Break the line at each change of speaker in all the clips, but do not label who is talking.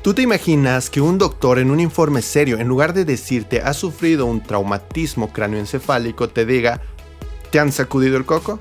¿Tú te imaginas que un doctor en un informe serio, en lugar de decirte has sufrido un traumatismo cráneoencefálico, te diga ¿te han sacudido el coco?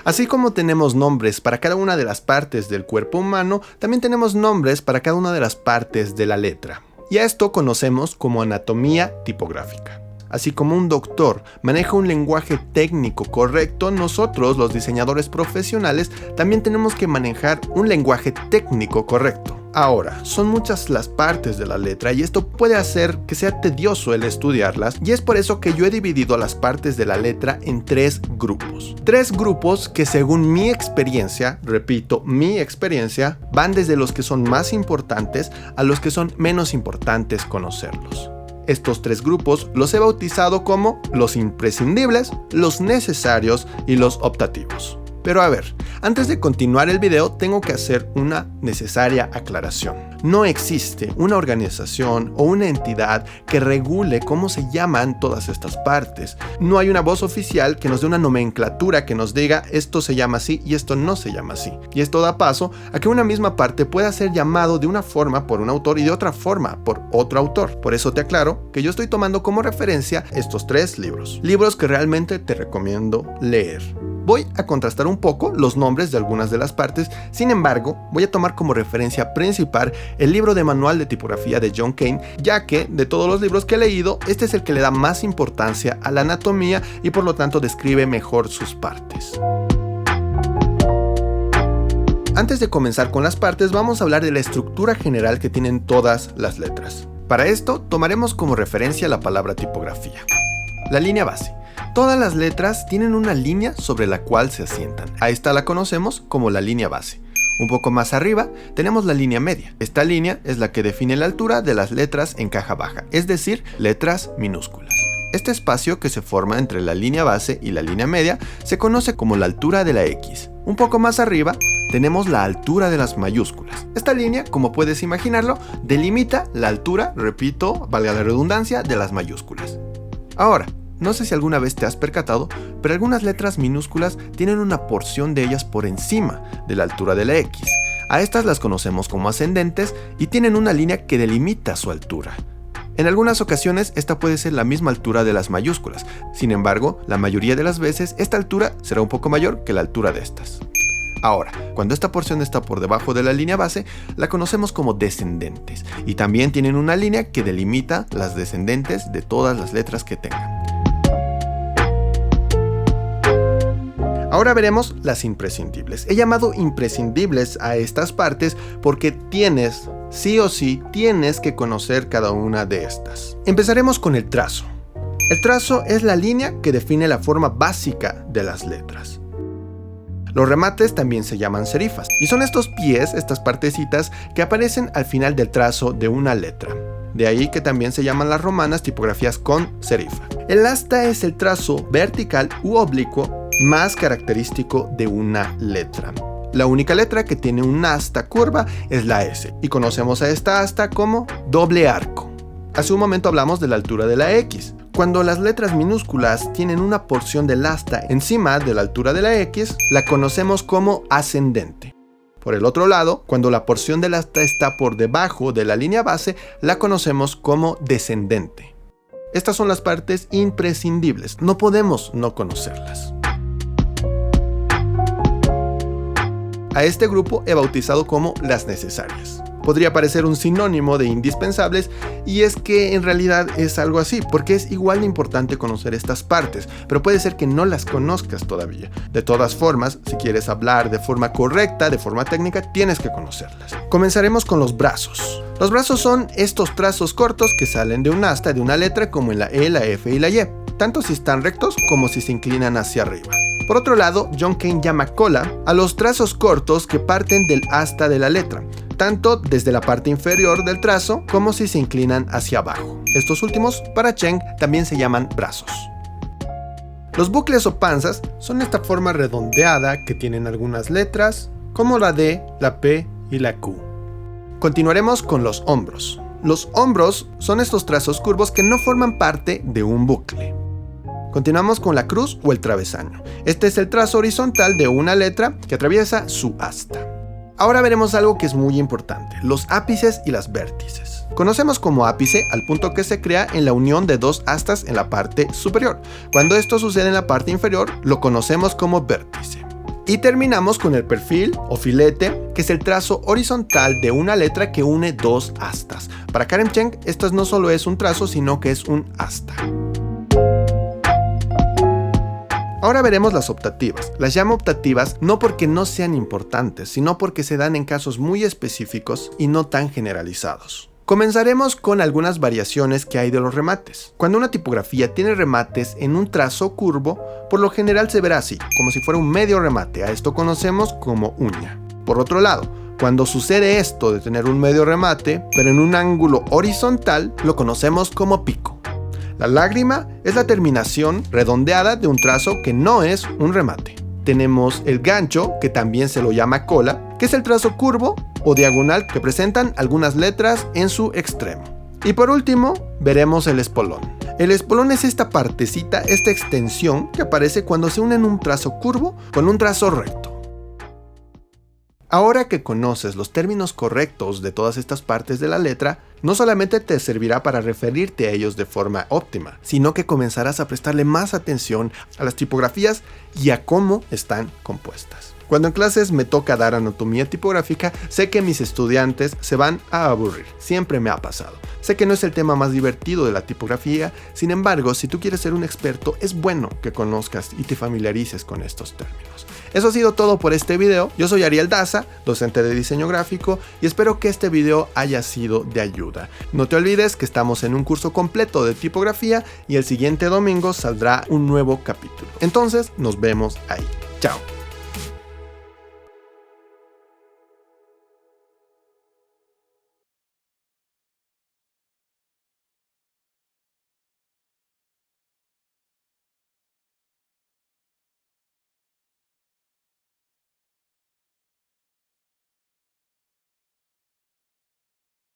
Así como tenemos nombres para cada una de las partes del cuerpo humano, también tenemos nombres para cada una de las partes de la letra. Y a esto conocemos como anatomía tipográfica. Así como un doctor maneja un lenguaje técnico correcto, nosotros, los diseñadores profesionales, también tenemos que manejar un lenguaje técnico correcto. Ahora, son muchas las partes de la letra y esto puede hacer que sea tedioso el estudiarlas, y es por eso que yo he dividido las partes de la letra en 3 grupos. 3 grupos que, según mi experiencia, repito, mi experiencia, van desde los que son más importantes a los que son menos importantes conocerlos. Estos 3 grupos los he bautizado como los imprescindibles, los necesarios y los optativos. Pero a ver, antes de continuar el video tengo que hacer una necesaria aclaración. No existe una organización o una entidad que regule cómo se llaman todas estas partes. No hay una voz oficial que nos dé una nomenclatura que nos diga esto se llama así y esto no se llama así. Y esto da paso a que una misma parte pueda ser llamado de una forma por un autor y de otra forma por otro autor. Por eso te aclaro que yo estoy tomando como referencia estos 3 libros. Libros que realmente te recomiendo leer. Voy a contrastar un poco los nombres de algunas de las partes, sin embargo, voy a tomar como referencia principal el libro de manual de tipografía de John Kane, ya que de todos los libros que he leído, este es el que le da más importancia a la anatomía y por lo tanto describe mejor sus partes. Antes de comenzar con las partes, vamos a hablar de la estructura general que tienen todas las letras. Para esto, tomaremos como referencia la palabra tipografía. La línea base. Todas las letras tienen una línea sobre la cual se asientan. A esta la conocemos como la línea base. Un poco más arriba tenemos la línea media. Esta línea es la que define la altura de las letras en caja baja, es decir, letras minúsculas. Este espacio que se forma entre la línea base y la línea media se conoce como la altura de la X. Un poco más arriba tenemos la altura de las mayúsculas. Esta línea, como puedes imaginarlo, delimita la altura, repito, valga la redundancia, de las mayúsculas. Ahora, no sé si alguna vez te has percatado, pero algunas letras minúsculas tienen una porción de ellas por encima de la altura de la X. A estas las conocemos como ascendentes y tienen una línea que delimita su altura. En algunas ocasiones esta puede ser la misma altura de las mayúsculas, sin embargo, la mayoría de las veces esta altura será un poco mayor que la altura de estas. Ahora, cuando esta porción está por debajo de la línea base, la conocemos como descendentes y también tienen una línea que delimita las descendentes de todas las letras que tengan. Ahora veremos las imprescindibles. He llamado imprescindibles a estas partes porque sí o sí, tienes que conocer cada una de estas. Empezaremos con el trazo. El trazo es la línea que define la forma básica de las letras. Los remates también se llaman serifas y son estos pies, estas partecitas que aparecen al final del trazo de una letra. De ahí que también se llaman las romanas tipografías con serifa. El asta es el trazo vertical u oblicuo más característico de una letra. La única letra que tiene una asta curva es la S y conocemos a esta asta como doble arco. Hace un momento hablamos de la altura de la X. Cuando las letras minúsculas tienen una porción del asta encima de la altura de la X, la conocemos como ascendente. Por el otro lado, cuando la porción del asta está por debajo de la línea base, la conocemos como descendente. Estas son las partes imprescindibles, no podemos no conocerlas. A este grupo he bautizado como las necesarias. Podría parecer un sinónimo de indispensables y es que en realidad es algo así, porque es igual de importante conocer estas partes, pero puede ser que no las conozcas todavía. De todas formas, si quieres hablar de forma correcta, de forma técnica, tienes que conocerlas. Comenzaremos con los brazos. Los brazos son estos trazos cortos que salen de un asta de una letra como en la E, la F y la Y, tanto si están rectos como si se inclinan hacia arriba. Por otro lado, John Kane llama cola a los trazos cortos que parten del asta de la letra, tanto desde la parte inferior del trazo como si se inclinan hacia abajo. Estos últimos, para Cheng, también se llaman brazos. Los bucles o panzas son esta forma redondeada que tienen algunas letras, como la D, la P y la Q. Continuaremos con los hombros. Los hombros son estos trazos curvos que no forman parte de un bucle. Continuamos con la cruz o el travesaño. Este es el trazo horizontal de una letra que atraviesa su asta. Ahora veremos algo que es muy importante, los ápices y las vértices. Conocemos como ápice al punto que se crea en la unión de dos astas en la parte superior. Cuando esto sucede en la parte inferior, lo conocemos como vértice. Y terminamos con el perfil o filete, que es el trazo horizontal de una letra que une dos astas. Para Karen Cheng, esto no solo es un trazo, sino que es un asta. Ahora veremos las optativas. Las llamo optativas no porque no sean importantes, sino porque se dan en casos muy específicos y no tan generalizados. Comenzaremos con algunas variaciones que hay de los remates. Cuando una tipografía tiene remates en un trazo curvo, por lo general se verá así, como si fuera un medio remate. A esto conocemos como uña. Por otro lado, cuando sucede esto de tener un medio remate, pero en un ángulo horizontal, lo conocemos como pico. La lágrima es la terminación redondeada de un trazo que no es un remate. Tenemos el gancho, que también se lo llama cola, que es el trazo curvo o diagonal que presentan algunas letras en su extremo. Y por último, veremos el espolón. El espolón es esta partecita, esta extensión que aparece cuando se unen un trazo curvo con un trazo recto. Ahora que conoces los términos correctos de todas estas partes de la letra, no solamente te servirá para referirte a ellos de forma óptima, sino que comenzarás a prestarle más atención a las tipografías y a cómo están compuestas. Cuando en clases me toca dar anatomía tipográfica, sé que mis estudiantes se van a aburrir. Siempre me ha pasado. Sé que no es el tema más divertido de la tipografía, sin embargo, si tú quieres ser un experto, es bueno que conozcas y te familiarices con estos términos. Eso ha sido todo por este video. Yo soy Ariel Daza, docente de diseño gráfico, y espero que este video haya sido de ayuda. No te olvides que estamos en un curso completo de tipografía y el siguiente domingo saldrá un nuevo capítulo. Entonces, nos vemos ahí. Chao.